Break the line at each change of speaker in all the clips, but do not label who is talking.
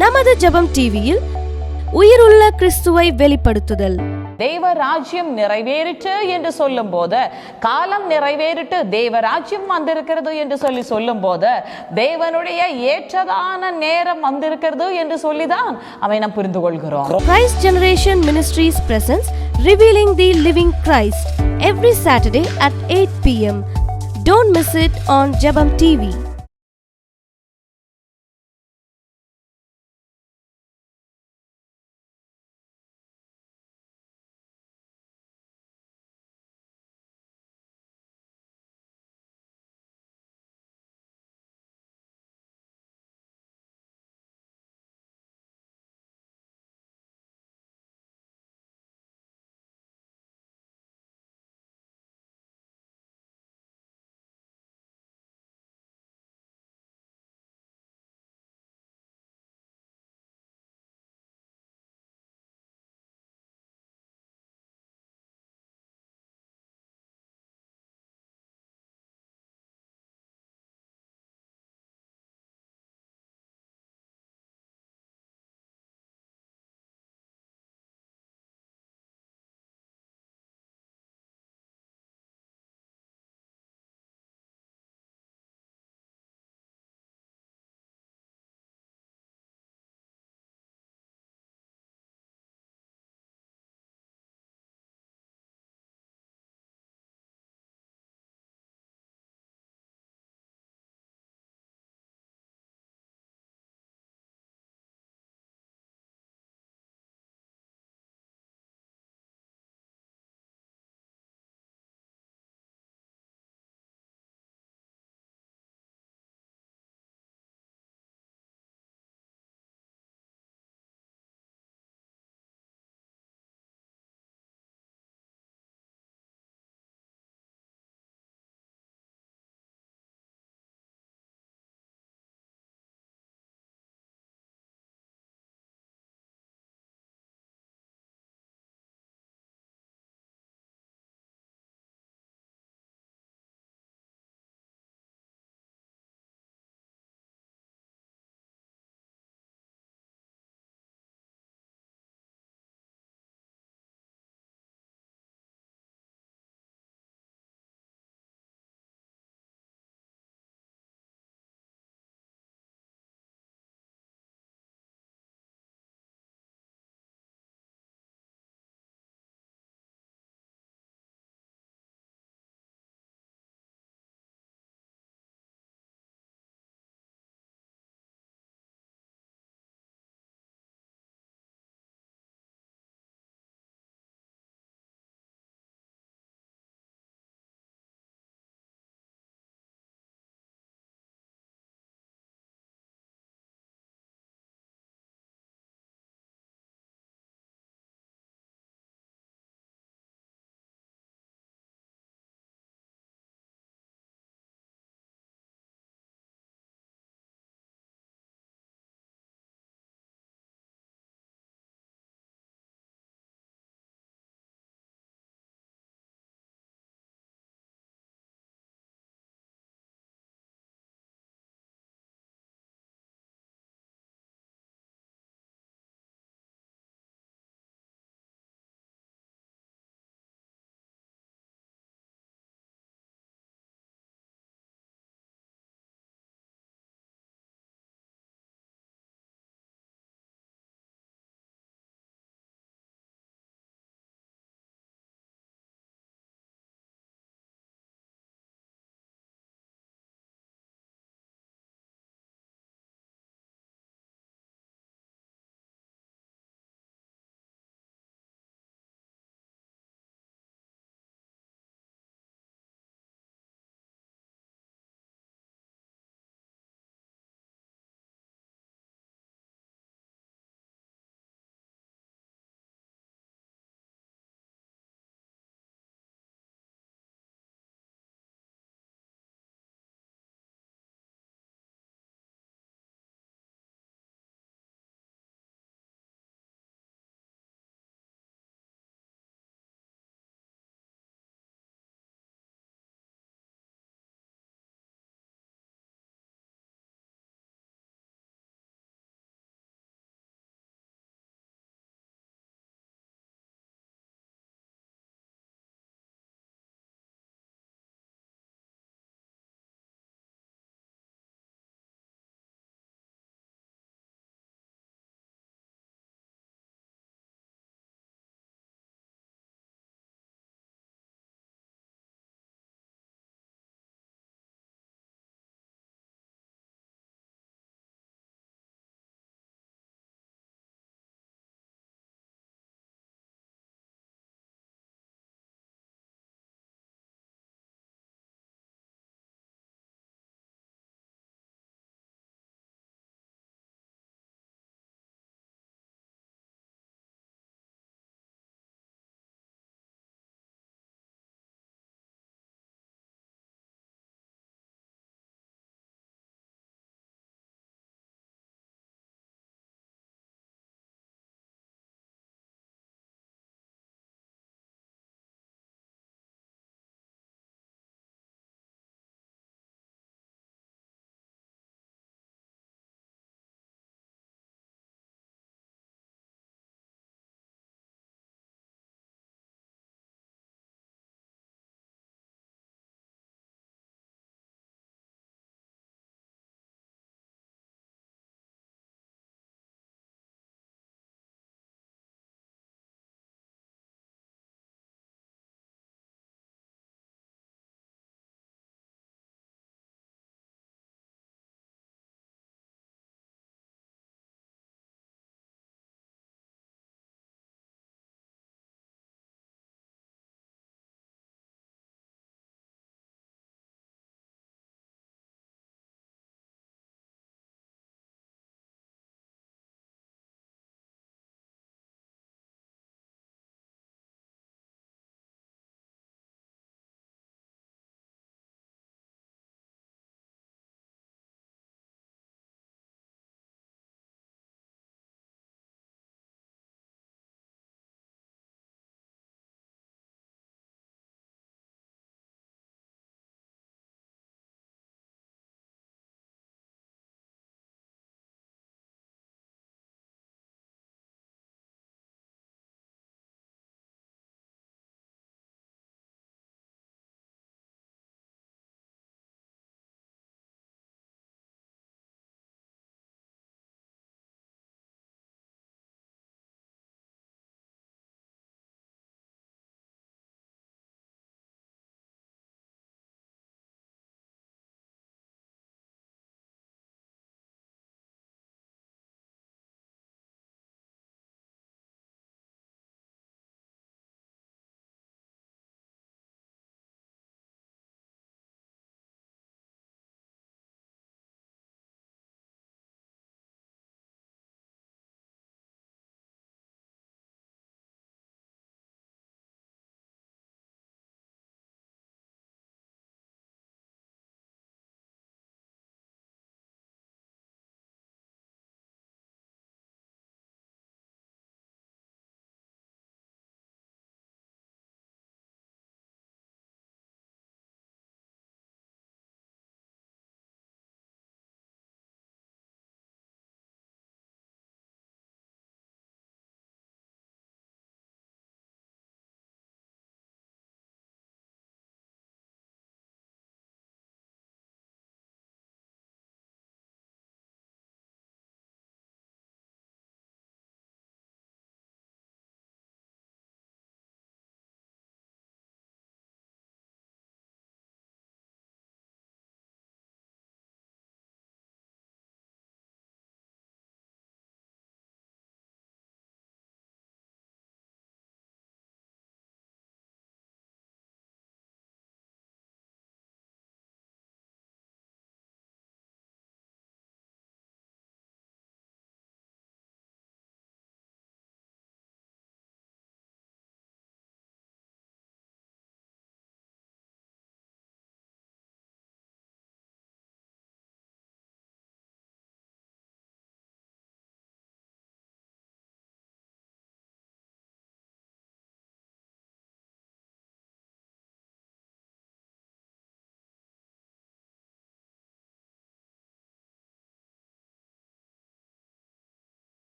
நமது ஜெபம் டிவியில் உயிருள்ள கிறிஸ்துவை வெளிப்படுத்துதல்.
தேவ ராஜ்யம் நிறைவேறிற்று என்று சொல்லும் போது, காலம் நிறைவேறிட்டு தேவ ராஜ்யம் வந்திருக்கிறது என்று சொல்லும் போது, தேவனுடைய ஏற்றதான நேரம் வந்திருக்கிறது என்று சொல்லிதான் அவை நாம் புரிந்து கொள்கிறோம்.
Christ Generation Ministries presents Revealing the Living Christ every Saturday at 8 p.m. Don't miss it on Jebam TV.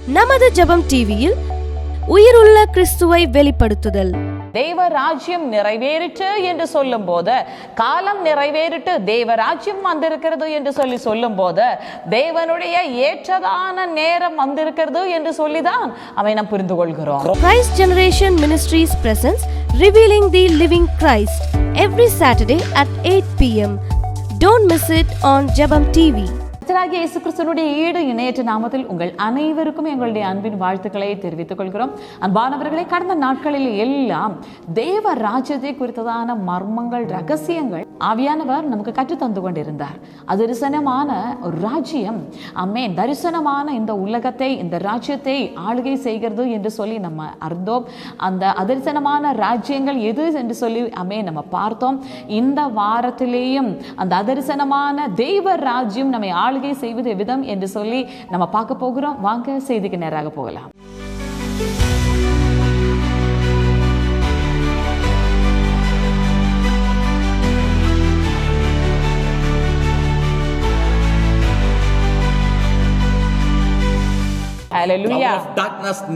நமது ஜெபம் டிவியில் உயிருள்ள கிறிஸ்துவை வெளிப்படுத்துதல்.
தேவ ராஜ்யம் நிறைவேறிற்று என்று சொல்லும் போது, காலம் நிறைவேறிட்டு தேவ ராஜ்யம் வந்திருக்கிறது என்று சொல்லும் போது, தேவனுடைய ஏற்றதான நேரம் வந்திருக்கிறது என்று சொல்லிதான் அவை நாம் புரிந்து கொள்கிறோம்.
Christ Generation Ministries presents Revealing the Living Christ every Saturday at 8 p.m. Don't miss it on Jebam TV.
கர்த்தராகிய இயேசு கிறிஸ்துவினுடைய ஈடு இணையற்ற நாமத்தில் உங்கள் அனைவருக்கும் எங்களுடைய அன்பின் வாழ்த்துக்களை தெரிவித்துக் கொள்கிறோம். அன்பானவர்களை, கடந்த நாட்களில் எல்லாம் தேவ ராஜ்யத்தை குறித்ததான மர்மங்கள், ரகசியங்கள் ஆவியானவர் நமக்கு கற்றுத் தந்து கொண்டிருந்தார். அதரிசனமான ஒரு ராஜ்யம், அமேன், தரிசனமான இந்த உலகத்தை, இந்த ராஜ்யத்தை ஆளுகை செய்கிறது என்று சொல்லி நம்ம அறிந்தோம். அந்த அதரிசனமான ராஜ்யங்கள் எது என்று சொல்லி நம்ம பார்த்தோம். இந்த வாரத்திலேயும் அந்த அதரிசனமான தெய்வ ராஜ்யம் நம்மை ஆளுகை செய்வது விதம் என்று சொல்லி நம்ம பார்க்க போகிறோம். வாங்க செய்திக்கு நேராக போகலாம்.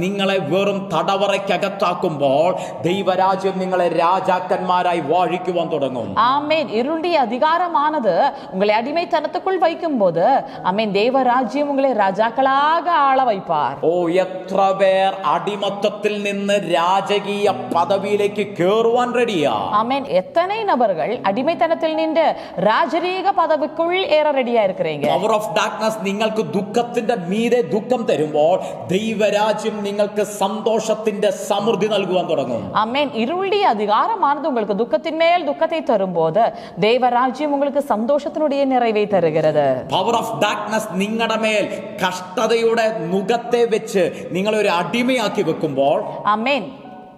നിങ്ങളെ വെറും തടവറയ്ക്കകത്താക്കുമ്പോൾ ദൈവരാജ്യം നിങ്ങളെ രാജാക്കന്മാരായി വാഴിക്കുവാൻ തുടങ്ങും.
ஆமென். இருளுடைய அதிகாரமானது உங்களை அடிமைத்தனத்துக்குள் வைக்கும்போது, ஆமென், தேவராஜ்யம் உங்களை ராஜாக்களாக ஆள வைப்பார்.
ഓ, എത്ര പേർ അടിമത്തത്തിൽ നിന്ന് രാജകീയ പദവിയിലേക്ക് കേറുവാൻ റെഡിയാ?
ஆமென். எத்தனை நபர்கள் அடிமைத்தனத்தில் நின்று ராஜரீக பதவிக்குள் ஏற ரெடியா இருக்கிறீங்க?
പവർ ഓഫ് ഡാർക്ക്നസ് നിങ്ങൾക്ക് ദുഃഖത്തിന്റെ മീതെ ദുഃഖം തരുമ്പോൾ ദൈവരാജ്യം നിങ്ങൾക്ക് സന്തോഷത്തിന്റെ സമൃദ്ധി നൽകുവാൻ തുടങ്ങും.
ஆமென். இருளுடைய அதிகாரமானது உங்களுக்கு துக்கத்தின் மேல் துக்கத்தை தரும்போது, தேவராஜ்யம் உங்களுக்கு சந்தோஷத்தினுடைய நிறைவை தருகிறது.
പവർ ഓഫ് ഡാർക്ക്നസ് നിങ്ങളുടെ മേൽ കഷ്ടതയുടെ നുകത്തെ വെച്ച് നിങ്ങളെ ഒരു അടിമയാക്കി വെക്കുമ്പോൾ,
ஆமென்,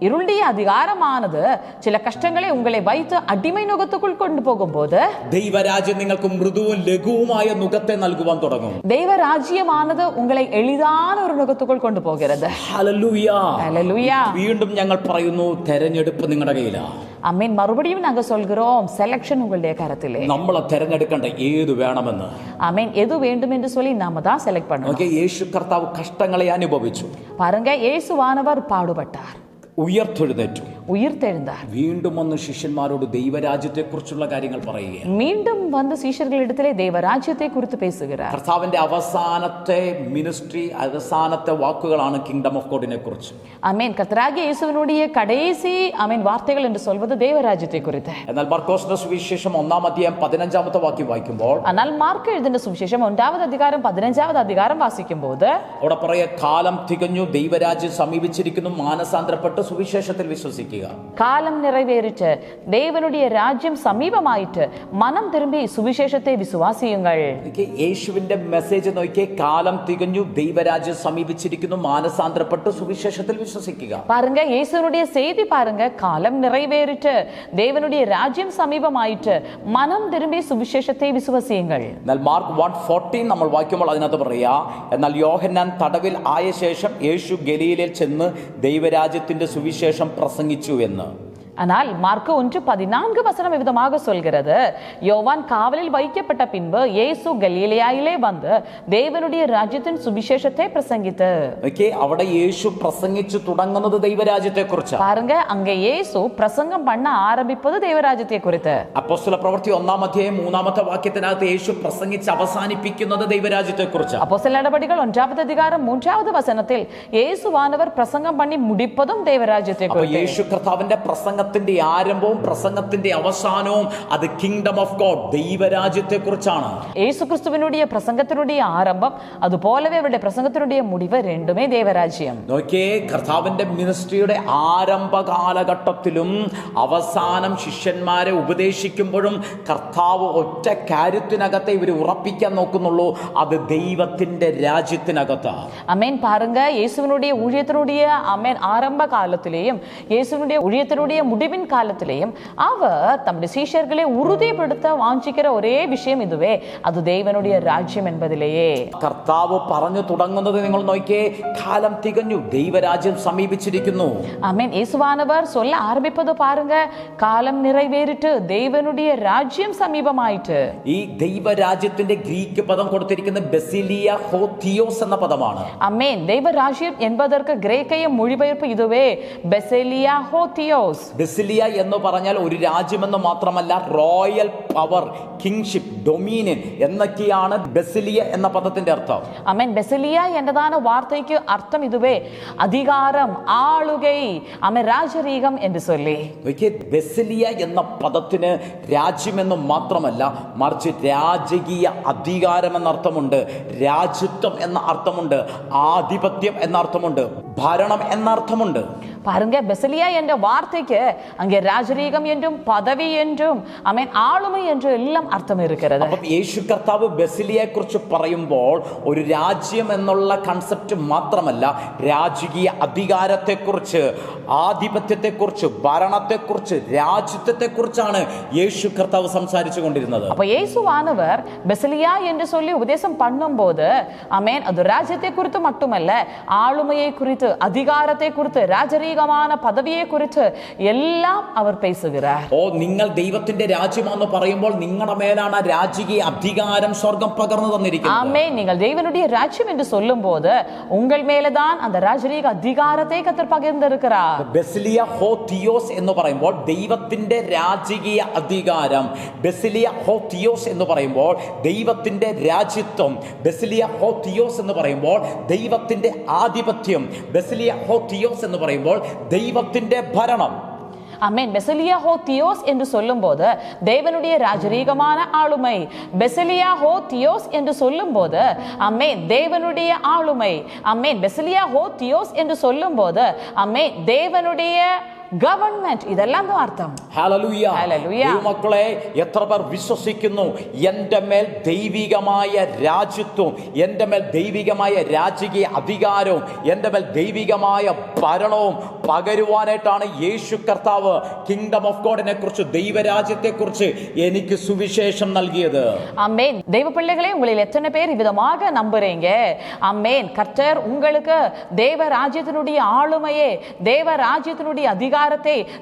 இருளுடைய அதிகாரமானது சில கஷ்டங்களை உங்களை வைத்து அடிமை நுகத்துக்குள் கொண்டு போகும்போது,
ദൈവരാജ്യം നിങ്ങൾക്ക് മൃദുവും ലഘുവുമായ നുകത്തെ നൽകുവാൻ തുടങ്ങും.
ദൈവരാജ്യമാனது உங்களை എളിതാன ഒരു നുകത്തുക്കുள் கொண்டு പോകുகிறது.
Hallelujah,
hallelujah.
വീണ്ടും ഞങ്ങൾ പറയുന്നു, തെരഞ്ഞെടുപ്പ് നിങ്ങളുടെ കയ്യിലാണ്.
ആമേൻ. மறுபடியும் நாங்க சொல்கிறோம், செலக்ஷன் உங்களுடைய கரத்திலே.
നമ്മളെ തെരഞ്ഞെടുക്കേണ്ട ഏത് വേണമെന്ന്.
ஆமேன். எது வேண்டும் என்று சொல்லி நாம தான் செலக்ட் பண்ணணும்.
ഓക്കേ, യേശു കർത്താവ് കഷ്ടങ്ങളെ അനുഭവിച്ചു.
பாருங்க, இயேசுவானவர் பாடுபட்டார்,
ഉയർത്തെഴുന്നേറ്റു,
உயிர்த்தெழுந்தார்.
വീണ്ടും വന്ന് ശിഷ്യന്മാരോട് ദൈവരാജ്യത്തെ കുറിച്ചുള്ള കാര്യങ്ങൾ പറയുകയാണ്.
மீண்டும் வந்து சீஷர்களிடத்திலே தேவராஜ்யத்தை குறித்து பேசுகிறார்.
കർത്താവിന്റെ അവസാനത്തെ മിനിസ്ട്രി, അവസാനത്തെ വാക്കുകളാണ് കിങ്ഡം ഓഫ് ഗോഡിനെ കുറിച്ച്.
ஆமென். கர்த்தராகிய இயேசுவினுடைய கடைசி ஆமென் வார்த்தைகள் என்று சொல்வது தேவராஜ்யத்தை குறித்து.
എന്നാൽ മാർക്കോസിന്റെ സുവിശേഷം 1-ാം അധ്യായം 15-ാമത്തെ വാക്യം വായിക്കുമ്പോൾ,
ஆனால் மார்க்கு எழுதின சுவிசேஷம் 1-வது அதிகாரம் 15-வது அதிகாரம் வாசிக்கும்போது
അവിടെ പറയുക, കാലം തികഞ്ഞു, ദൈവരാജ്യം സമീപിച്ചിരിക്കുന്നു, മാനസാന്തരപ്പെട്ട് സുവിശേഷത്തിൽ വിശ്വസിക്കുക.
காலம் நிறைவேறிற்று, தேவனுடைய ராஜ்யம் சமீபமாயிற்று, மனம் திரும்பி சுவிசேஷத்தை விசுவாசியுங்கள்.
യേശുവിന്റെ മെസ്സേജ് നോക്കിയേ, കാലം തികഞ്ഞു, ദൈവരാജ്യം സമീപിച്ചിരിക്കുന്നു, മാനസാന്തരപ്പെട്ട് സുവിശേഷത്തിൽ വിശ്വസിക്കുക.
பாருங்க, இயேசுனுடைய செய்தி பாருங்க, காலம் நிறைவேறிற்று, தேவனுடைய ராஜ்யம் சமீபமாயிற்று, மனம் திரும்பி சுவிசேஷத்தை விசுவாசியுங்கள்.
എന്നാൽ മാർക്ക് 1:14 നമ്മൾ വായിക്കുമ്പോൾ അതിനകത്ത് പറയാ, എന്നാൽ യോഹന്നാൻ തടവിൽ ആയ ശേഷം യേശു ഗലീലയിൽ ചെന്ന് ദൈവരാജ്യത്തിന്റെ സുവിശേഷം പ്രസംഗിച്ചു എന്ന്.
ஆனால் மார்க்கு 1:14 வசனம் விதமாக சொல்கிறது, யோவான் காவலில் வைக்கப்பட்ட பின்பு இயேசு கலிலேயாவிலே வந்து தேவனுடைய ராஜ்யத்தின் சுவிசேஷத்தை பிரசங்கித்து.
അവിടെ യേശു പ്രസംഗിച്ചു തുടങ്ങുന്നത് ദൈവരാജ്യത്തെ കുറിച്ചാണ്.
பாருங்க, அங்க இயேசு பிரசங்கம் பண்ண ஆரம்பிப்பது தேவராஜ்யத்தை குறித்து.
അപ്പോസ്തല പ്രവൃത്തി 1-ാം അധ്യായം 3-ാമത്തെ വാക്യത്തിനകത്ത് യേശു പ്രസംഗിച്ച് അവസാനിപ്പിക്കുന്നത് ദൈവരാജ്യത്തെ കുറിച്ചാണ്.
அப்போஸ்தல நடபடிகள் 1-வது அதிகாரம் 3-வது வசனத்தில் இயேசுவானவர் பிரசங்கம் பண்ணி முடிப்பதும் தேவராஜ்யத்தை குறித்து.
യേശു കർത്താവിന്റെ പ്രസംഗ പ്രസംഗത്തിന്റെ ആരംഭവും പ്രസംഗത്തിന്റെ അവസാനവും അത് കിങ്ഡം ഓഫ് ഗോഡ്, ദൈവരാജ്യത്തെ കുറിച്ചാണ്.
യേശുക്രിസ്തുവിനുடைய പ്രസംഗത്തിനുடைய ആരംഭം അതുപോലவே അവരുടെ പ്രസംഗത്തിനുடைய മുടിവ് രണ്ടുമേ ദേവരാജ്യം.
നോക്കിയേ, കർത്താവിന്റെ മിനിസ്ട്രിയുടെ ആരംഭ കാലഘട്ടത്തിലും അവസാനം ശിഷ്യന്മാരെ ഉപദേശിക്കുമ്പോഴും കർത്താവ് ഒറ്റ കാര്യത്തിനകത്തെ ഇവർ ഉറപ്പിക്കാൻ നോക്കുന്നുള്ളൂ, അത് ദൈവത്തിന്റെ രാജ്യത്തിനകത്താണ്.
അമേൻ. பாருங்க, இயேசுவினுடைய ஊழியத்தினுடைய அமேன் ஆரம்ப காலத்திலேயும் இயேசுவினுடைய ஊழியத்தினுடைய முடிவின் காலத்திலேயும் அவர் தம்முடைய சீஷர்களை உறுதிப்படுத்த வாஞ்சிக்கிற ஒரே விஷயம் இதுவே, அது தேவனுடைய ராஜ்யம் என்பதிலேயே.
കർത്താവ് പറഞ്ഞു തുടങ്ങുന്നത് നിങ്ങൾ നോക്കിയേ, കാലം തികഞ്ഞു, ദൈവരാജ്യം സമീപിച്ചിരിക്കുന്നു.
ஆமென். இயேசுவானவர் சொல்ல ஆரம்பிப்பது பாருங்க, காலம் நிறைவேறிட்டு தேவனுடைய ராஜ்யம் സമീപമായിട്ട്.
ഈ ദൈവരാജ്യത്തിന്റെ ഗ്രീക്ക് പദം കൊടുത്തിരിക്കുന്ന ബെസിലിയ ഹോ തിയോസ് എന്ന പദമാണ്.
ஆமென். ദൈവരാജ്യം என்பதற்கு ഗ്രേക്കയ മൊഴിപെയർപ്പ് ഇതുവേ, ബെസിലിയ ഹോ തിയോസ്.
ബെസിലിയ എന്ന് പറഞ്ഞാൽ ഒരു രാജ്യമെന്ന് മാത്രമല്ല, റോയൽ പവർ, കിങ്ഷിപ്പ്, ഡൊമീനിയൻ എന്നൊക്കെയാണ് ബെസിലിയ എന്ന പദത്തിന്റെ അർത്ഥം.
ஆமென். பெசிலியா என்றதான வார்த்தைக்கு அர்த்தம் இதுவே, அதிகாரம், ஆளுகை, ஆமென், ராஜரீகம் என்று சொல்லி.
ബെസിലിയ എന്ന പദത്തിന് രാജ്യമെന്ന് മാത്രമല്ല, മറിച്ച് രാജകീയ അധികാരം എന്ന അർത്ഥമുണ്ട്, രാജ്യത്വം എന്ന അർത്ഥമുണ്ട്, ആധിപത്യം എന്ന അർത്ഥമുണ്ട്, ഭരണം എന്ന അർത്ഥമുണ്ട്.
பாருங்க, பெசிலியா என்ற வார்த்தைக்கு அங்கே ராஜரீகம் என்றும் பதவி என்றும் ஆமென் ஆளுமை என்று எல்லாம் அர்த்தம் இருக்கிறது.
അപ്പോൾ യേശു കർത്താവ് ബെസിലിയയെ കുറിച്ച് പറയുമ്പോൾ ഒരു രാജ്യം എന്നുള്ള കൺസെപ്റ്റ് മാത്രമല്ല, രാജകീയ അധികാരത്തെക്കുറിച്ച്, ആധിപത്യത്തെക്കുറിച്ച്, ഭരണത്തെക്കുറിച്ച്, രാജ്യത്വത്തെക്കുറിച്ചാണ് യേശു കർത്താവ് സംസാരിച്ചു കൊണ്ടിരുന്നത്.
അപ്പോൾ യേശുവാனவர் பெசிலியா என்று சொல்லி உபதேசம் பண்ணும்போது ஆமென், அது ராஜ்யத்தை குறித்து மட்டுமல்ல, ஆளுமையை குறித்து, அதிகாரத்தை குறித்து, ராஜரீகமான പദവിയെ കുറിച്ച് എല്ലാം അവർ പേசுகிறார்.
ഓ, നിങ്ങൾ ദൈവത്തിന്റെ രാജ്യമാണെന്ന് പറയുമ്പോൾ നിങ്ങളുടെ മേലാണ് രാജകീയ അധികാരം സ്വർഗ്ഗം പകർന്നു തന്നിരിക്കുന്നത്.
ആമേൻ. நீங்கள் தேவனுடைய ராஜ்யம் என்று சொல்லும்போது உங்கள் மேலதான் அந்த ராஜரீக அதிகாரத்தை கர்த்தர் பகிர்ந்திருக்கிறார்.
ബെസിലിയ ഹോ തിയോസ് എന്ന് പറയുമ്പോൾ ദൈവത്തിന്റെ രാജകീയ അധികാരം, ബെസിലിയ ഹോ തിയോസ് എന്ന് പറയുമ്പോൾ ദൈവത്തിന്റെ രാജ്യത്വം, ബെസിലിയ ഹോ തിയോസ് എന്ന് പറയുമ്പോൾ ദൈവത്തിന്റെ ആധിപത്യം, ബെസിലിയ ഹോ തിയോസ് എന്ന് പറയുമ്പോൾ ദൈവത്തിന്റെ ഭരണം.
ஆமென். பெசிலியா ஹோ தியோஸ் என்று சொல்லும்போது தேவனுடைய ராஜரீகமான ஆளுமை, பெசிலியா ஹோ தியோஸ் என்று சொல்லும்போது ஆமென் தேவனுடைய ஆளுமை, ஆமென். பெசிலியா ஹோ தியோஸ் என்று சொல்லும்போது ஆமென் தேவனுடைய ഗവൺമെന്റ്, ഇതെല്ലാം അർത്ഥം.
ഹല്ലേലൂയ. ദൈവമക്കളെ, എത്ര പേർ വിശ്വസിക്കുന്നു എൻ്റെ മേൽ ദൈവികമായ രാജ്യത്വവും, എൻ്റെ മേൽ ദൈവികമായ രാജകീയ അധികാരവും, എൻ്റെ മേൽ ദൈവികമായ ഭരണവും പകരുവാനായിട്ടാണ് യേശു കർത്താവ് കിങ്ഡം ഓഫ് ഗോഡിനെ കുറിച്ച്, ദൈവരാജ്യത്തെ കുറിച്ച് എനിക്ക് സുവിശേഷം നൽകിയത്.
ஆமென். தெய்வ பிள்ளைகளே, உங்களில் எத்தனை பேர் விதமாக நம்புறீங்க? ஆமென். கர்த்தர் உங்களுக்கு தேவ ராஜ்யத்தினுடைய ஆளுமையே, தேவ ராஜ்யத்தினுடைய அதிகாரத்தை,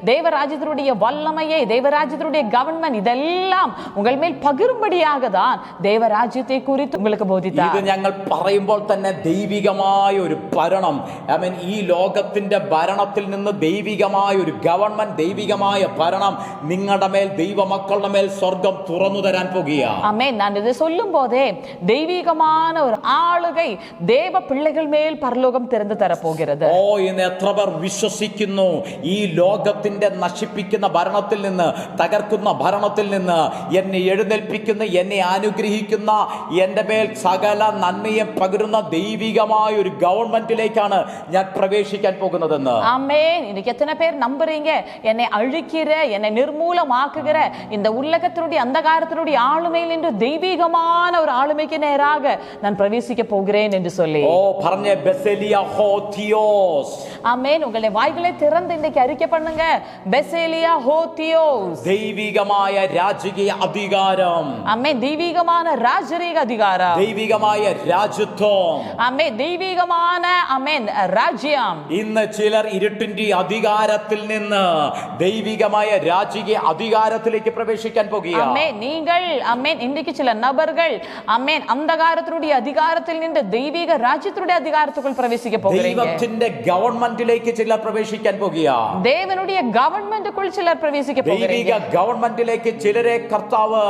தேவராஜ்யத்தினுடைய வல்லமையை, தேவராஜ்யத்தினுடைய கவர்மெண்ட் இதெல்லாம் உங்கள் மேல் பகிரும்படியாக தான் தேவராஜ்யத்தை குறித்து உங்களுக்கு போதித்தார்.
ഇത് ഞങ്ങൾ പറയുമ്പോൾ തന്നെ ദൈവികമായ ഒരു ഭരണം, ഈ ലോകത്തിന്റെ ഭരണത്തിൽ നിന്ന് ദൈവികമായ ഒരു ഗവൺമെന്റ്, ദൈവികമായ ഭരണം നിങ്ങളുടെ മേൽ, ദൈവമക്കളുടെ മേൽ സ്വർഗം തുറന്നു തരാൻ പോകുകയാണ്.
ஆமென். நான் இதை சொல்லும் போதே தெய்வீகமான ஒரு ஆளுகை தேவ பிள்ளைகள் மேல் பரலோகம் திறந்து தர போகிறது.
ഓ, ഇന്ന് എത്ര പേർ വിശ്വസിക്കുന്നു ഈ ലോകത്തിന്റെ നശിപ്പിക്കുന്ന ഭരണത്തിൽ നിന്ന്, തകർക്കുന്ന ഭരണത്തിൽ നിന്ന് എന്നെ എഴുന്നേൽപ്പിക്കുന്ന, എന്നെ അനുഗ്രഹിക്കുന്ന, എൻ്റെ മേൽ സകല നന്മയെ പകരുന്ന ദൈവികമായ ഒരു ഗവൺമെന്റിലേക്കാണ് ഞാൻ പ്രവേശിക്കാൻ പോകുന്നതെന്ന്.
ஆமென். இன்னைக்கு எத்தனை பேர் நம்புறீங்க, என்னை அழிக்கிற, என்னை நிர்மூலமாக்குகிற இந்த உலகத்தினுடைய அந்தகாரத்தினுடைய ஆளுமையில் என்று தெய்வீகமான ஒரு ஆளுமைக்கு நேராக நான் பிரவேசிக்க போகிறேன் என்று சொல்லி.
ഓ, പറഞ്ഞ ബെസിലിയ ഹോ തിയോസ്.
ஆமென். உங்களை வாய்களை திறந்து இன்னைக்கு அறிக்கை பண்ணுங்க, பெசிலியா ஹோ தியோஸ்.
ദൈവികമായ രാജകീയ അധികാരം,
ஆமென். தெய்வீகமான ராஜரீக அதிகாரம்,
ദൈവികമായ രാജ്യത്വം,
ஆமென். தெய்வீகமான ஆமென் ராஜ்யம்.
ഇന്ന് ചിലർ ഇരുട്ടിന്റെ അധികാരത്തിൽ നിന്ന് ദൈവികമായ രാജകീയ അധികാരത്തിലേക്ക് പ്രവേശിക്കാൻ പോകുകയാണ്.
ஆமென். நீங்கள் ஆமென் இன்றைக்கு சில நபர்கள் ஆமென் அந்தகாரத்தினுடைய அதிகாரத்தில் நின்று தெய்வீக ராஜ்யத்தினுடைய அதிகாரத்துக்குள் பிரவேசிக்க போகிறீங்க.
ദൈവത്തിന്റെ ഗവൺമെന്റിലേക്ക് ചിലർ പ്രവേശിക്കാൻ പോകുകയാണ്.
தேவனுடைய கவர்மெண்ட்டுக்குள் சிலர் பிரவேசிக்க போகிறீங்க.
ദൈവിക ഗവൺമെന്റിലേക്ക് ചിലരെ കർത്താവ്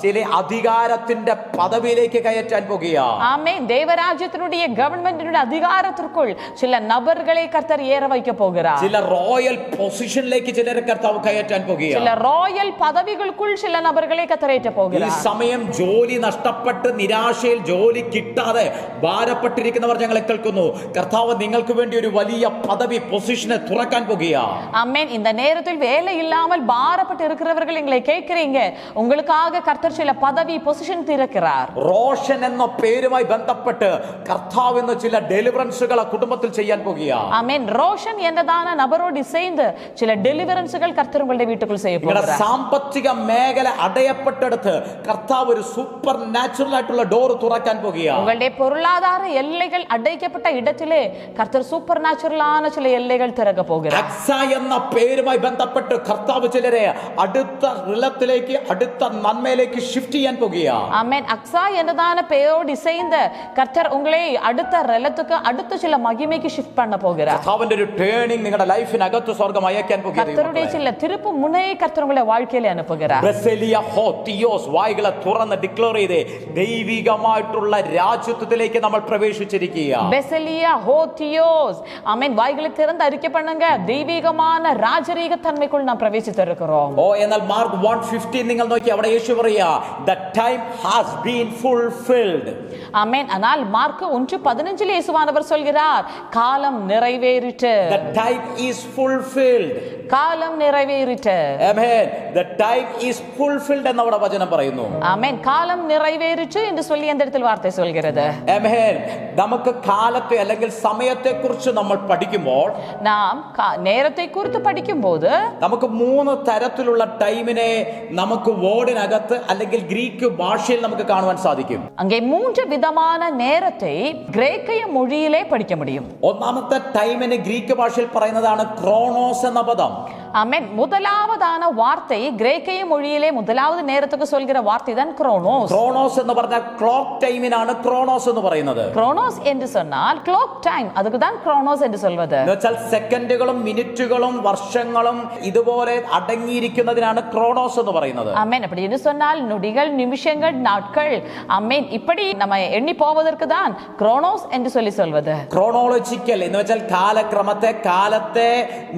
ചില അധികാരത്തിന്റെ പദവിയിലേക്ക് കയറ്റാൻ പോകുകയാണ്.
ஆமென். தேவராஜ்யத்தினுடைய கவர்மெண்டினுடைய அதிகாரத்திற்குள் சில நபர்களை கர்த்தர் ஏற வைக்க போகிறார்.
ചില റോയൽ പൊസിഷനിലേക്ക് ചിലരെ കർത്താവ് കയറ്റാൻ പോകുകയാണ്.
சில ராயல் பதவிகளுக்குள் சில நபர்களை கர்த்தர் ஏற்ற
ഈ
போகிறார்.
സമയം ജോലി നഷ്ടപ്പെട്ട് നിരാശയിൽ ജോലി കിട്ടാതെ ഭാരപ്പെട്ടിരിക്കുന്നവർ ഞങ്ങളെ കേൾക്കുന്നു. കർത്താവ് നിങ്ങൾക്ക് വേണ്ടി ഒരു വലിയ പദവി, പൊസിഷനെ തുറക്കാൻ പോകുകയാണ്.
ஆமென். இந்த நேரத்தில் வேலை இல்லாமல் பாரப்பட்டு இருக்கிறவர்கள் எங்களை கேட்கிறீங்க, உங்களுக்காக கர்த்தர் சில பதவி பொசிஷன் திறக்கிறார்.
റോഷൻ എന്ന പേരുമായി ബന്ധപ്പെട്ട് കർത്താവ് ഇന്ന് ചില ഡെലിവറൻസുകൾ കുടുംബത്തിൽ ചെയ്യാൻ പോകുകയാണ്.
ஆமென். ரோஷன் എന്നதான நபரோடு சேர்ந்து சில டெலிவரன்ஸ்கள் கர்த்தர் உங்களுடைய வீட்டுக்குள் செய்ய போகிறார்.
സാമ്പത്തിക മേഖല അടയപ്പെട്ടെടുത്ത് കർത്താവ് ഒരു സൂപ്പർ നാച്ചുറൽ ആയിട്ടുള്ള ഡോർ തുറക്കാൻ പോകുകയാണ്.
உங்களுடைய பொருளாதார எல்லைகள் அடைக்கப்பட்ட இடத்திலே கர்த்தர் சூப்பர் நேச்சுரலான சில எல்லைகள் திறக்க போகிறார்.
അക്സ എന്ന പേരുമായി ബന്ധപ്പെട്ട് കർത്താവ് ചിലരെ അടുത്ത റിലത്തിലേക്ക് അടുത്ത നന്മയിലേക്ക് ഷിഫ്റ്റ് ചെയ്യാൻ പോകുകയാണ്.
ஆமென். அக்ஸா എന്നதான பெயரோடு இசைந்த கர்த்தர் உங்களை அடுத்த ரெலத்துக்கு அடுத்த சில மகிமைக்கு ஷிஃப்ட் பண்ண போகிறார்.
കർത്താവിന്റെ ഒരു ടേണിംഗ് നിങ്ങളുടെ ലൈഫിനകത്ത് സ്വർഗ്ഗം അയക്കാൻ പോകുകയാണ്.
கர்த்தருடைய சில திருப்பு முனையை கர்த்தர் உங்களை வாழ்க்கையில அனுப்புகிறார்.
ബെസലിയ ഹോ തിയോസ് വായ്കളെ തുറന്ന് ഡിക്ലെയർ ചെയ്ത് ദൈവികമായിട്ടുള്ള രാജ്യത്വത്തിലേക്ക് നമ്മൾ പ്രവേശിച്ചിരിക്കുകയാണ്.
பெசலியா ஹோ தியோஸ், ஆமென். வாய்களை திறந்து அறிக்கை பண்ணுங்க, தெய்வீகமான ராஜரீக தன்மைக்குள் நாம் பிரவேசித்திருக்கிறோம்.
എന്നാൽ മാർക്ക് 1:15 നിങ്ങൾ നോക്കി, അവിടെ യേശു പറയാ the time has been fulfilled.
ஆமென். ஆனால் மார்க் 1:15 இயேசுவானவர் சொல்கிறார், காலம் நிறைவேறிற்று.
The time is fulfilled.
காலம் நிறைவேறிற்று.
Amen. The time is fulfilled എന്ന് അവിടെ വചനം പറയുന്നു.
ஆமென். காலம் நிறைவேறிற்று என்று சொல்லி அந்த இடத்தில் வார்த்தை சொல்கிறது.
Amen. നമുക്ക് കാലത്തെ അല്ലെങ്കിൽ സമയത്തെ കുറിച്ച് നമ്മൾ പഠിക്കുമ്പോൾ
நாம் நேரத்தை குறித்து படிக்கும்போது
നമുക്ക് 3 തരത്തിലുള്ള ടൈമിനെ നമുക്ക് വേർഡിനകത്ത് അല്ലെങ്കിൽ ഗ്രീക്ക് ഭാഷയിൽ നമുക്ക് കാണുവാൻ സാധിക്കും.
அங்கே 3 விதமான நேரத்தை கிரேக்க மொழியிலே படிக்க முடியும்.
ഒന്നാമത്തെ ടൈമിന് ഗ്രീക്ക് ഭാഷയിൽ പറയുന്നതാണ് ക്രോണോസ് എന്ന പദം.
ஆமென். முதலாவதான வார்த்தை கிரேக்க மொழியிலே முதலாவது நேரத்துக்கு சொல்கிற வார்த்தை தான் ക്രോണോസ്.
ക്രോണോസ് എന്ന് പറഞ്ഞാൽ ക്ലോക്ക് ടൈമിനാണ് ക്രോണോസ് എന്ന് പറയുന്നത്.
ക്രോണോസ് என்று சொன்னால் ക്ലോക്ക് ടൈം, അതുக்கு தான் ക്രോണോസ് என்று சொல்வது.
എന്നുവെച്ചാൽ സെക്കൻഡുകളും മിനിറ്റുകളും വർഷങ്ങളും ഇതുപോലെ അടങ്ങിയിരിക്കുന്നതിനാണ് ക്രോണോസ് എന്ന് പറയുന്നത്.
ஆமென். அப்படி என்று சொன்னால் நொடிகள், நிமிஷங்கள், நாட்கள், ஆமென், இப்படி நம்ம எண்ணி போவதற்கு தான் ക്രോണോസ് என்று சொல்லி சொல்வது.
ക്രോണോളജിക്കൽ എന്ന് വെച്ചാൽ കാലത്തെ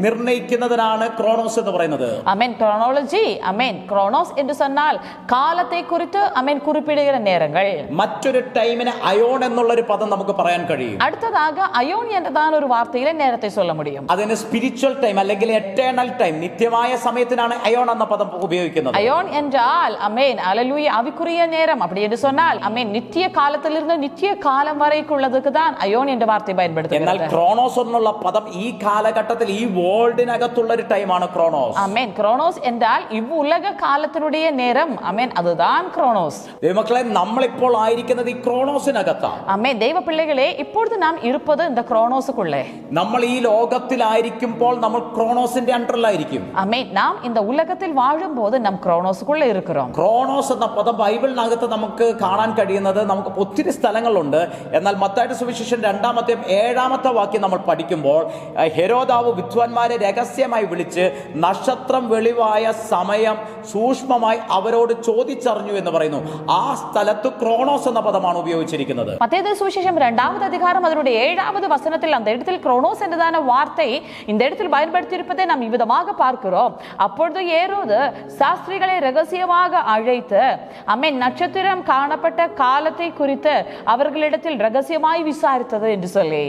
നിർണ്ണയിക്കുന്നതിനാണ് ക്രോണോസ് എന്ന് പറയുന്നത്.
ஆமென். ക്രോണോളജി, ആമെൻ. ക്രോണോസ് என்று சொன்னால் കാലത്തെ குறித்து ആമെൻ குறிப்பிடுகிற நேரங்கள்.
മറ്റൊരു ടൈമിന് അയോൺ എന്നുള്ള ഒരു പദം നമുക്ക് പറയാൻ കഴിയും.
അടുത്തதாக അയോൺ എന്നതാണ് ഒരു വാർത്തയിലെ നേരത്തെ சொல்ல முடியும்.
അതിന് സ്പിരിച്വൽ ടൈം അല്ലെങ്കിൽ എറ്റേണൽ ടൈം, നിത്യമായ സമയത്തിനാണ് അയോൺ എന്ന പദം ഉപയോഗിക്കുന്നത്.
அயோன் என்றால் ஆமென் அல்லேலூயா ஆவிக்குரிய நேரம். அப்படி என்று சொன்னால் ஆமென் நித்திய காலத்திலிருந்து நித்திய காலம் வரைக்குள்ளதுக்கு தான் அயோன் என்ற வார்த்தை பயன்படுத்துகிறது.
എന്നാൽ ക്രോണോസ് എന്നുള്ള പദം ഈ കാലഘട്ടത്തിൽ ഈ വേൾഡിനകത്തുള്ള ഒരു ടൈമാണ് ക്രോണോസ്.
ആമെൻ. ക്രോണോസ് என்றால் ഇவ்வுலக കാലത്തിനുடைய நேரம். ஆமென், அதுதான் ക്രോണോസ്.
ദൈവമക്കളെ, നമ്മളിപ്പോൾ ആയിരിക്കുന്നത് ഈ ക്രോണോസിനകത്താണ്.
ஆமென். தெய்வ பிள்ளைகளே, இப்பொழுது நாம் இருப்பது இந்த ക്രോണോസുக்குள்ளே.
നമ്മൾ ഈ ലോകത്തിലായിരിക്കുമ്പോൾ നമ്മൾ ക്രോണോസിന്റെ അണ്ടറിലായിരിക്കും.
ஆமென். நாம் இந்த உலகத்தில் வாழும்போது நாம் ക്രോണോസുக்குள்ளே இருக்கிறோம்.
ക്രോണോസ് എന്ന പദം ബൈബിളിനകത്ത് നമുക്ക് കാണാൻ കഴിയുന്നത് നമുക്ക് ഒത്തിരി സ്ഥലങ്ങളുണ്ട്. എന്നാൽ മത്തായിയുടെ സുവിശേഷം 2-7 വാക്യം നമ്മൾ പഠിക്കുമ്പോൾ ഹെരോദാവ് വിദ്വാൻമാരെ രഹസ്യമായി വിളിച്ച് നക്ഷത്രം വെളിവായ സമയം സൂക്ഷ്മമായി അവരോട് ചോദിച്ചറിഞ്ഞു എന്ന് പറയുന്നു. ആ സ്ഥലത്ത് ക്രോണോസ് എന്ന പദമാണ് ഉപയോഗിച്ചിരിക്കുന്നത്.
மத்தேயு சுவிசேஷம் 2வது அதிகாரம் அதனுடைய 7வது வசனத்தில் அந்த இடத்தில் குரோனோஸ் என்றதான வார்த்தை இந்த இடத்தில் பயன்படுத்தியிருப்பதை நாம் இவ்விதமாக பார்க்கிறோம். அப்பொழுது ஏரோது சாஸ்திரிகளை ரகசியமாக அழைத்து ஆமென் நட்சத்திரம் காணப்பட்ட காலத்தை குறித்து அவர்களிடத்தில் ரகசியமாய் விசாரித்தது என்று சொல்லி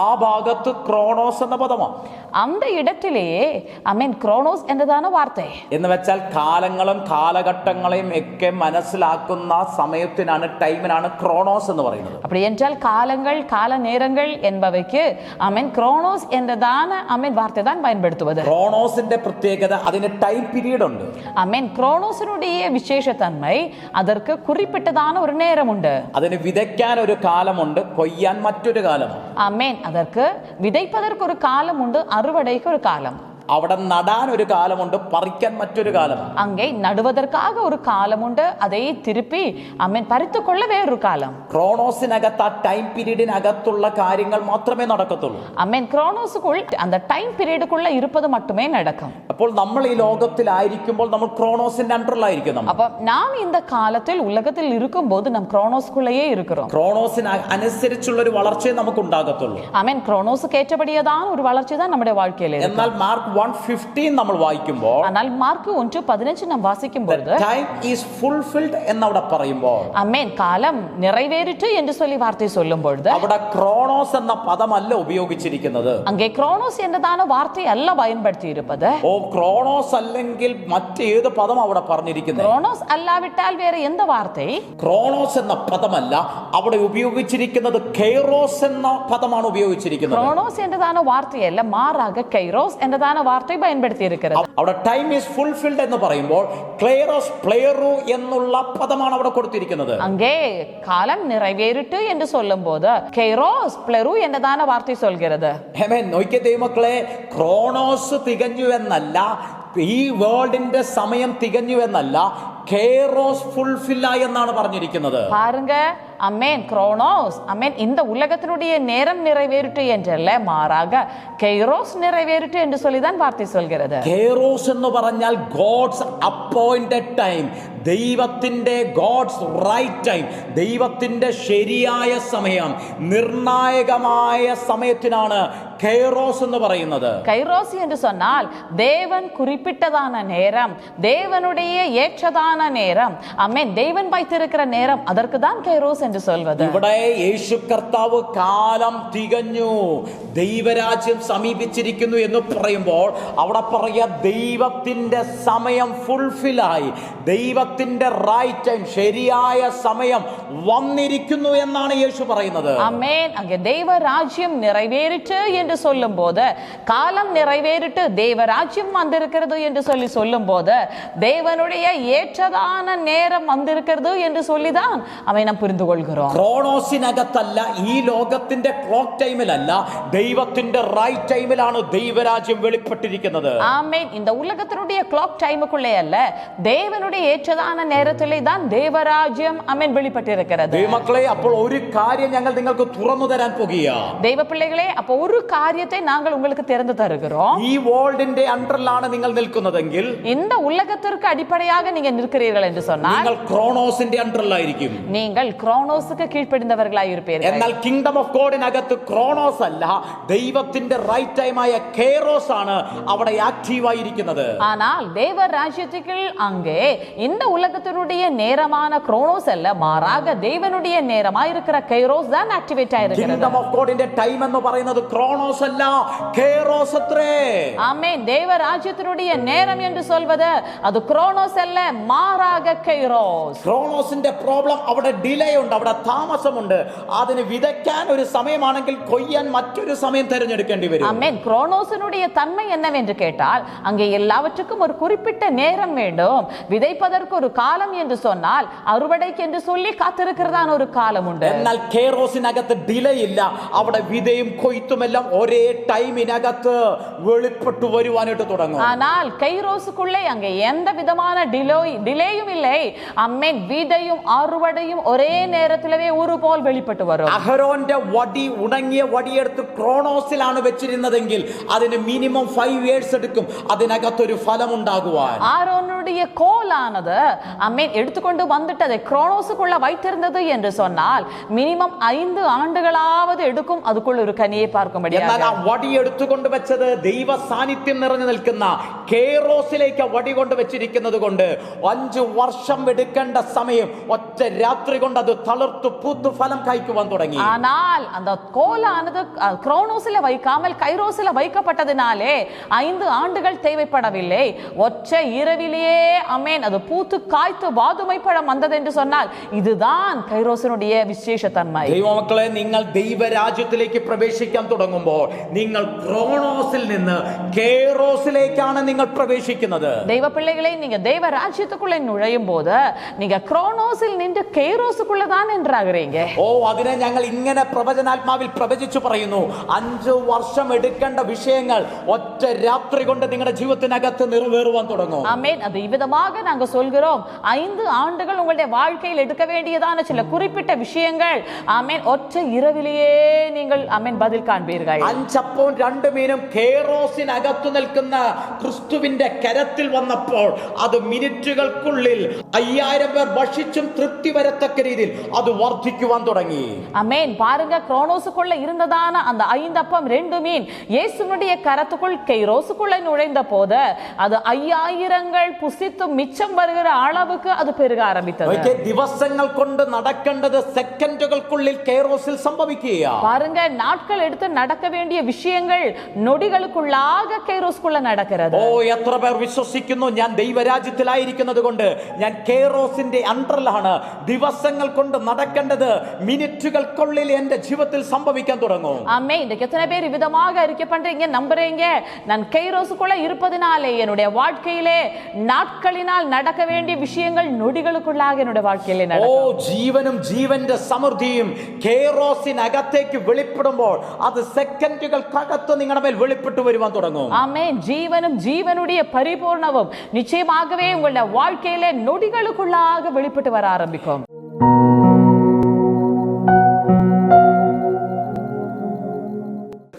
ആ ഭാഗത്ത് ക്രോണോസ് എന്ന പദമാണ്.
அந்த இடத்திலேயே ஆமென் ക്രോണോസ് എന്നതാണ് വാർത്ത.
എന്ന് വെച്ചാൽ കാലങ്ങളും കാലഘട്ടങ്ങളെയും ഒക്കെ മനസ്സിലാക്കുന്ന സമയത്തിനാണ് ടൈമിനാണ് ക്രോണോസ് എന്ന് പറയുന്നത്.
அப்படி என்றால் காலங்கள் கால நேரங்கள் என்பவைக்கு ஆமென் ക്രോണോസ് എന്നതാണ് ஆமென் வார்த்தை தான் பயன்படுத்துவது.
ക്രോണോസിന്റെ പ്രത്യേകത അതിന് ടൈം പീരീഡ് ഉണ്ട്.
ஆமென். ക്രോണോസിനുடைய വിശേഷതന്மை அதற்கு குறிப்பிட்டதான ஒரு நேரம் உண்டு.
അതിന് വിതയ്ക്കാൻ ഒരു കാലമുണ്ട്, കൊയ്യാൻ മറ്റൊരു കാലമാണ്.
ஆமென். அதற்கு விதைப்பதற்கு ஒரு காலம் உண்டு, அறுவடைக்கு ஒரு காலம்.
അവിടെ നടാൻ ഒരു കാലമുണ്ട്, പറിക്കാൻ മറ്റൊരു കാലമാണ്.
அங்கே நடுவதற்காக ஒரு காலம் உண்டு, அதை திருப்பி ஆமென் பறித்து கொள்ள வேறொரு காலம்.
ക്രോണോസിനകത്ത് ആ ടൈം പീരീഡിനകത്തുള്ള കാര്യങ്ങൾ മാത്രമേ നടക്കത്തുള്ളൂ.
ஆமென். ക്രോണോസുக்குள் அந்த டைம் பீரியடுக்குள்ள இருப்பது மட்டுமே நடக்கும்.
അപ്പോൾ നമ്മൾ ഈ ലോകത്തിലായിരിക്കുമ്പോൾ നമ്മൾ ക്രോണോസിന്റെ അണ്ടറിലായിരിക്കും.
அப்ப நாம் இந்த காலத்தில் உலகத்தில் இருக்கும்போது நாம் ക്രോണോஸ்குள்ளேயே இருக்கிறோம்.
ക്രോണോസിന് അനുസരിച്ചുള്ള ഒരു വളർച്ചയെ നമുക്ക് ഉണ്ടാകത്തുള്ളൂ.
ஆமென். ക്രോണോസുக்கு ஏற்றபடியதான ஒரு வளர்ச்சி தான் நம்முடைய வாழ்க்கையில.
എന്നാൽ മാർക്ക് 1:15 നമ്മൾ വായിക്കുമ്പോൾ
ஆனால் മാർക്ക് 1:15 നാം വാസിക്കുമ്പോൾ
ടൈം ഈസ് ഫുൾഫിൽഡ് എന്നവിടെ പറയുമ്പോൾ
ആമേൻ കാലം നിറവേറിട്ട് എന്ന് சொல்லி വാർത്ത சொல்லுമ്പോൾ
അവിടെ ക്രോണോസ് എന്ന പദമല്ല ഉപയോഗിച്ചിരിക്കുന്നത്.
അங்கே ക്രോണോസ് എന്നതാണ് വാർത്തയല്ല பயன்படுத்தியிருப்பது.
ഓ ക്രോണോസ് അല്ലെങ്കിൽ മറ്റേത് പദം അവിടെ പറഞ്ഞിരിക്കുന്നത്?
ക്രോണോസ് അല്ലാവിട്ടാൽ വേറെ എന്ത് വാർത്ത?
ക്രോണോസ് എന്ന പദമല്ല അവിടെ ഉപയോഗിച്ചിരിക്കുന്നത്, കൈറോസ് എന്ന പദമാണ് ഉപയോഗിച്ചിരിക്കുന്നത്.
ക്രോണോസ് എന്നതാണ് വാർത്തയല്ല, മാറാക കൈറോസ് എന്നതാണ് വാർത്ത பயன்படுத்தியிருக்கிறது.
അവിടെ ടൈം ഈസ് ഫുൾഫിൽഡ് എന്ന് പറയുമ്പോൾ ക്ലേറോസ് പ്ലേറു എന്നുള്ള പദമാണ് അവിടെ കൊടുത്തിരിക്കുന്നത്.
അங்கே കാലം നിറവേറിട്ട് എന്ന് சொல்லும்போது കൈറോസ് പ്ലേറു എന്നതാണ് വാർത്ത சொல்கிறது.
ആമേൻ. നോക്കിയേ ദൈവമക്കളെ, ക്രോണോസ് തികഞ്ഞു എന്നല്ല, ഈ വേൾഡിന്റെ സമയം തികഞ്ഞു എന്നല്ല, കൈറോസ് ഫുൾഫിൽ ആയി എന്നാണ് പറഞ്ഞിരിക്കുന്നത്.
பாருங்க அமேன் ക്രോണോസ് അമേൻ இந்த உலகத்தினுடைய நேரம் நிறைவேறிட்டு என்றல்ல, மாறாக കൈറോസ് நிறைவேறிட்டு என்று சொல்லிதான் வார்த்தை சொல்கிறது.
കൈറോസ് എന്ന് പറഞ്ഞാൽ ഗോഡ്സ് അപ്പോയിന്റഡ് ടൈം, ദൈവത്തിന്റെ ഗോഡ്സ് റൈറ്റ് ടൈം, ദൈവത്തിന്റെ ശരിയായ സമയം, നിർണായകമായ സമയത്തിനാണ് കൈറോസ് എന്ന് പറയുന്നത്.
കൈറോസ് എന്ന് சொன்னால் தேவன் குறிப்பிட்டதான நேரம், தேவனுடைய ஏற்றதான நேரம், ஆமென், தேவன் வைத்திருக்கிற நேரம், அதற்கு தான் കൈറോസ് എന്ന് சொல்வது.
ഇവിടെ യേശു കർത്താവ് കാലം തികഞ്ഞു, ദൈവരാജ്യം സമീപിച്ചിരിക്കുന്നു എന്ന് പറയുമ്പോൾ അവിടെ പറയാ ദൈവത്തിന്റെ സമയം ഫുൾഫിൽ ആയി, ദൈവത്തിന്റെ റൈറ്റ് ടൈം, ശരിയായ സമയം വന്നിരിക്കുന്നു എന്നാണ് യേശു പറയുന്നത്.
ആമേൻ. അங்கே ദൈവരാജ്യം നിറവേറിട്ട് என்று சொல்லும்போது, காலம் நிறைவேறிட்டு தேவராஜ்யம் வந்திருக்கிறது என்று சொல்லும்போது, தேவனுடைய ஏற்றதான நேரம் வந்திருக்கிறது என்று சொல்லிதான் அவனை நாம் புரிந்து கொள்கிறோம்.
ക്രോണോസിനകത്തല്ല, ഈ ലോകത്തിന്റെ ക്ലോക്ക് ടൈമിലല്ല, ദൈവത്തിന്റെ റൈറ്റ് ടൈമിലാണ് ദൈവരാജ്യം വെളിപ്പെട്ടിരിക്കുന്നത്.
ஆமென். இந்த உலகத்தினுடைய கிளாக் டைமுக்குள்ளே அல்ல, தேவனுடைய ஏற்றதான நேரத்திலே தான் தேவராஜ்யம் ஆமென் வெளிப்பட்டிருக்கிறது.
ദൈവമക്കളെ, അപ്പോൾ ഒരു കാര്യം ഞങ്ങൾ നിങ്ങൾക്ക് തുറന്നു തരാൻ പോകുകയാണ്.
ദൈവ പിള്ളകളെ, അപ്പോൾ ഒരു കാര്യത്തെ நாங்கள் உங்களுக்கு திறந்து தருகிறோம்.
ഈ വേൾഡിന്റെ അണ്ടറിലാണ് നിങ്ങൾ നിൽക്കുന്നതെങ്കിൽ,
இந்த உலகத்திற்கு அடிப்படையாக நீங்க நிற்கிறீர்கள் என்று சொன்னால்,
നിങ്ങൾ ക്രോണോസിന്റെ അണ്ടറിലായിരിക്കും.
நீங்கள் ക്രോണോസുக்கு കീഴ്പ്പെടുന്നവர்களായി இருப்பீர்கள்.
എന്നാൽ കിങ്ഡം ഓഫ് ഗോഡിനകത്ത് ക്രോണോസ് അല്ല, ദൈവത്തിന്റെ റൈറ്റ് ടൈമായ കൈറോസ് ആണ് അവിടെ ആക്റ്റീവ് ആയിരിക്കുന്നത്.
ஆனால் தேவ ராஜ்யத்துக்குள் அங்கே இந்த உலகத்தினுடைய நேரமான ക്രോണോസ് അല്ല, மாறாக தேவனுடைய நேரமாய் இருக்கிற കൈറോസ് தான் ஆக்டிவேட் ஆயிருக்கிறது.
കിങ്ഡം ഓഫ് ഗോഡിന്റെ ടൈം എന്ന് പറയുന്നത് ക്രോണോസ് അല്ല, കൈറോസ് അത്രേ.
ஆமென். தேவ ராஜ்யத்தினுடைய நேரம் என்று சொல்வது அது ക്രോണോസ് അല്ല, മാറാക കൈറോസ്.
ക്രോണോസിന്റെ പ്രോബ്ലം അവിടെ ഡിലേ ഉണ്ട്, അവിടെ താമസമുണ്ട്. അതിന് വിതയ്ക്കാൻ ഒരു സമയമാണെങ്കിൽ കൊയ്യാൻ മറ്റൊരു സമയം തിരഞ്ഞെടുക്കേണ്ടി വരും.
ஆமென். ക്രോണോസിனுடைய தன்மை என்னவென்று கேட்டால், அங்கே எல்லாவற்றுக்கும் ஒரு குறிப்பிட்ட நேரம் வேண்டும். விதைப்பதற்கு ஒரு காலம் என்று சொன்னால், அறுவடைக்கு என்று சொல்லி காத்திருக்கிறதான ஒரு காலம் உண்டு.
എന്നാൽ കൈറോസിനകത്ത് ഡിലേ ഇല്ല, അവിടെ വിതയും കൊയ്ത്തുമെല്ലാം ഒരേ ടൈമിനകത്ത് വെളിപ്പെട്ടു വരുവാനായിട്ട് തുടങ്ങും.
ஆனால் கைரோஸுக்குள்ளே அங்கே எந்த விதமான டிலேயும் இல்லை. அம்மேன், விதையும் அறுவடையும் ஒரே நேரத்திலே ஒரு போல் வெளிப்பட்டு வரும்.
അഹരോന്റെ വടി, ഉണങ്ങിയ വടിയെടുത്ത് ക്രോണോസിലാണ് വെച്ചിരുന്നതെങ്കിൽ അതിന് മിനിമം 5 years എടുക്കും അതിനകത്തൊരു ഫലം ഉണ്ടാകുവാൻ.
ஆரோனுடைய கோலானது அம்மேன் எடுத்துக்கொண்டு வந்துட்டதை ക്രോണോസുக்குள்ள வைத்திருந்தது என்று சொன்னால் மினிமம் 5 ആണ്ടുകളാவது എടുക്കും അതുക്കുള്ള ഒരു കനിയെ പാർക്കുമ്പടിയാണ്.
എന്നാൽ ആ വടി എടുത്തുകൊണ്ട് വെച്ചത് ദൈവ സാന്നിധ്യം നിറഞ്ഞു നിൽക്കുന്ന കൈറോസിലേക്ക് വടി കൊണ്ട് വെച്ചിരിക്കുന്നത് കൊണ്ട് 5 വർഷം എടുക്കേണ്ട സമയം ഒറ്റ രാത്രി കൊണ്ട് അത് തളിർത്തു പൂത്തു ഫലം കായ്ക്കുവാൻ തുടങ്ങി.
ஆனால் அந்த கோலானது ക്രോണോസിல வைக்காமல் கைரோசில வைக்கப்பட்டதினாலே 5 ஆண்டுகள் தேவைப்படவில்லை. ஒற்ற இரவிலேயே அமேன் அது பூத்து காய்த்து வாதுமை பழம் வந்தது என்று சொன்னால் இதுதான் கைரோസിனுடைய விசேஷ தன்மை.
ദൈവമക്കളെ, നിങ്ങൾ ദൈവരാജ്യത്തിലേക്ക് പ്രവേശിക്കാൻ തുടങ്ങുമ്പോൾ നിങ്ങൾ ക്രോണോസിൽ നിന്ന് കൈറോസിലേക്കാണ് നിങ്ങൾ പ്രവേശിക്കുന്നത്.
ദൈവ പിള്ളകളെ, நீங்க தேவ ராஜ்யத்துக்குள்ள நுழையும் போது நீங்க ക്രോണോസിൽ നിന്ന് കൈറോസുக்குள்ள தான் என்றாகிறீங்க.
ഓ, അതിനെ ഞങ്ങൾ ഇങ്ങനെ പ്രവചനാത്മാവിൽ പ്രവചിച്ചു പറയുന്നു. 5 വർഷം എടുക്കേണ്ട വിഷയങ്ങൾ ഒറ്റ രാത്രി കൊണ്ട് നിങ്ങളുടെ ജീവിതത്തിനകത്ത് നിറവേറുവാൻ തുടങ്ങും.
ആമേൻ. അത് இவ்விதமாக நாங்க சொல்கிறோம். 5 ஆண்டுகள் உங்களுடைய வாழ்க்கையில் எடுக்க வேண்டியதான சில குறிப்பிட்ட விஷயங்கள் ஆமென் ஒற்றை இரவிலேயே நீங்கள் ആമേൻ பதிൽ കാൺപീர்கள்.
5 അപ്പവും 2 മീനും കേറോസിനകത്തു നിൽക്കുന്ന ക്രിസ്തുവിന്റെ കരത്തിൽ വന്നപ്പോൾ അത് മിനിറ്റുകൾക്കുള്ളിൽ 5000 പേർ ഭക്ഷിച്ചും തൃപ്തി വരത്തക്ക രീതിയിൽ അത് വർദ്ധിക്കുവാൻ തുടങ്ങി.
ஆமென். பாருங்க, குரோனோஸுக்குள்ள இருந்ததான அந்த 5 அப்பம் 2 மீன் இயேசுனுடைய கரத்துக்குள் கைரோஸுக்குள்ள நுழைந்த போது அது 5000கள் புசித்து மிச்சம் வருகிற அளவுக்கு அது பெருக ஆரம்பித்தது.
ദിവസങ്ങൾ കൊണ്ട് നടക്കേണ്ടത് സെക്കൻഡുകൾക്കുള്ളിൽ കൈറോസിൽ സംഭവിക്കുക.
பாருங்க, நாட்கள் எடுத்து நடக்க வேண்டிய விஷயங்கள் நொடிகளுக்குள்ளாக கைரோஸ்க்குள்ள நடக்கிறது.
ഓ, എത്ര പേർ വിശ്വസിക്കുന്നു ഞാൻ ദൈവരാജ്യത്തിലായിരിക്കുന്നത് കൊണ്ട് ഞാൻ കൈറോസിന്റെ അണ്ടറിലാണ്. ദിവസങ്ങൾ കൊണ്ട് നടക്കേണ്ടത് മിനിറ്റുകൾക്കുള്ളിൽ എന്റെ ജീവിതത്തിൽ സംഭവിക്കാൻ തുടങ്ങും.
ஆமென். இந்த எத்தனை பேர் விதமாக அறிக்கை பண்றீங்க, நம்புறீங்க? நான் கைரோஸ்க்குள்ள இருப்பதினாலே என்னுடைய வாழ்க்கையிலே நாட்களினால் நடக்க வேண்டிய விஷயங்கள் நொடிகளுக்குள்ளாக என்னுடைய வாழ்க்கையிலே நடக்கும்.
ഓ, ജീവനും ജീവന്റെ സമൃദ്ധിയും കൈറോസിനകത്തേക്ക് വെളിപ്പെടുമ്പോൾ അത് സെക്കൻഡുകൾക്കകത്ത് നിങ്ങളുടെ മേൽ വെളിപ്പെട്ടു വരുവാൻ തുടങ്ങും.
ஆமென். ஜீவனும் ஜீவனுடைய பரிபூர்ணமும் நிச்சயமாகவே உங்களுடைய வாழ்க்கையிலே நொடிகளுக்குள்ளாக வெளிப்பட்டு வர ஆரம்பிக்கும்.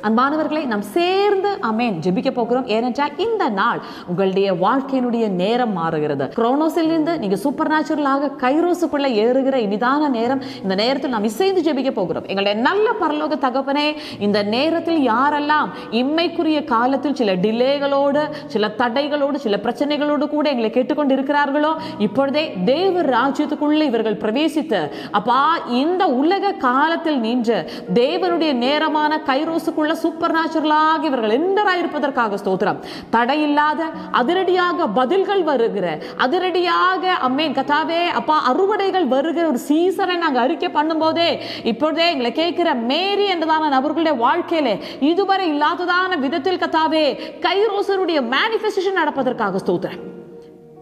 அன்பானவர்களை, நாம் சேர்ந்து ஆமென் ஜெபிக்க போகிறோம். ஏனென்றால் இந்த நாள் உங்களுடைய வாழ்க்கையினுடைய நேரம் மாறுகிறது. குரோனோஸிலிருந்து நீங்க சூப்பர் நேச்சுரலாக கைரோஸுக்குள்ள ஏறுகிற இனிதான நேரம். இந்த நேரத்தில் நாம் இசைந்து ஜெபிக்க போகிறோம். எங்களுடைய நல்ல பரலோக தகப்பனே, இந்த நேரத்தில் யாரெல்லாம் இம்மைக்குரிய காலத்தில் சில டிலேகளோடு, சில தடைகளோடு, சில பிரச்சனைகளோடு கூட எங்களை கேட்டுக்கொண்டு இருக்கிறார்களோ, இப்பொழுதே தேவ ராஜ்யத்துக்குள்ள இவர்கள் பிரவேசித்து அப்பா இந்த உலக காலத்தில் நின்று தேவனுடைய நேரமான கைரோஸுக்குள்ள சூப்பர் நேச்சுரலாக இவர்கள் என்டராயிருப்பதற்காக ஸ்தோத்திரம். தடையில்லாத அதிரடியாக பதில்கள் வருகிற, அதிரடியாக அம்மேன் கத்தாவே அப்பா அறுவடைகள் வருகிற ஒரு சீசனை நாங்கள் அறிக்கை பண்ணும் போதே இப்பொழுதே எங்களை கேட்கிற மேரி என்றதான நபர்களுடைய வாழ்க்கையிலே இதுவரை இல்லாததான விதத்தில் கத்தாவே கைரோசருடைய மேனிஃபெஸ்டேஷன் நடப்பதற்காக ஸ்தோத்திரம்.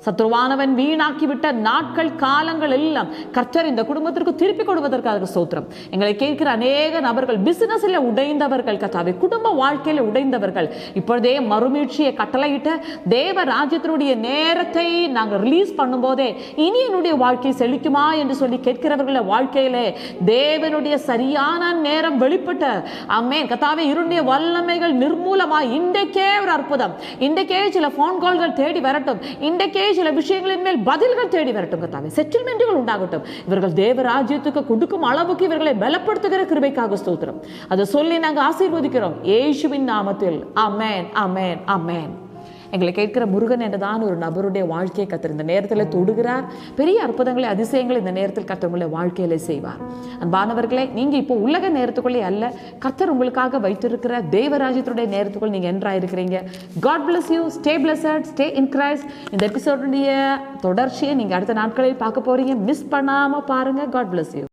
சத்ருவானவன் வீணாக்கிவிட்ட நாட்கள் காலங்கள் எல்லாம் கர்த்தர் இந்த குடும்பத்திற்கு திருப்பி கொடுவதற்காக ஸ்தோத்திரம். எங்களை கேட்கிற அநேக நபர்கள் பிசினஸ்ல உடைந்தவர்கள் கர்த்தாவே, குடும்ப வாழ்க்கையில உடைந்தவர்கள் இப்பொழுதே மறுமீழ்ச்சியை கட்டளையிட்ட தேவ ராஜ்யத்தினுடைய நேரத்தை நாங்கள் ரிலீஸ் பண்ணும் போதே இனி என்னுடைய வாழ்க்கை செழிக்குமா என்று சொல்லி கேட்கிறவர்கள வாழ்க்கையிலே தேவனுடைய சரியான நேரம் வெளிப்பட்ட ஆமென் கர்த்தாவே இருடைய வல்லமைகள் நிர்மூலமாய் இன்றைக்கே ஒரு அற்புதம், இன்றைக்கே சில போன் கால்கள் தேடி வரட்டும், இன்றைக்கே சில விஷயங்களின் மேல் பதில்கள் தேடி வரட்டும் கர்த்தாவே, செட்டில்மென்ட்கள் உண்டாகட்டும். இவர்கள் தேவ ராஜ்யத்துக்கு கொடுக்கும் அளவுக்கு இவர்களை பலப்படுத்துகிற கிருபைக்காக ஸ்தோத்திரம். அதை சொல்லி நாங்கள் ஆசீர்வதிக்கிறோம் இயேசுவின் நாமத்தில். ஆமென், ஆமென், ஆமென். எங்களை கேட்கிற முருகன் என்றதான ஒரு நபருடைய வாழ்க்கையை கர்த்தர் இந்த நேரத்தில் தொடுகிறார். பெரிய அற்புதங்களை, அதிசயங்களை இந்த நேரத்தில் கர்த்தர் உங்களுடைய வாழ்க்கையில செய்வார். அன்பானவர்களே, நீங்க இப்போ உலக நேரத்துக்குள்ளே அல்ல, கர்த்தர் உங்களுக்காக வைத்திருக்கிற தேவராஜ்யத்துடைய நேரத்துக்குள் நீங்க என்ட்ராயிருக்கிறீங்க. God bless you. Stay blessed. Stay in Christ. இந்த எபிசோடுடைய தொடர்ச்சியை நீங்க அடுத்த நாட்களில் பார்க்க போறீங்க. மிஸ் பண்ணாம பாருங்க. God bless you.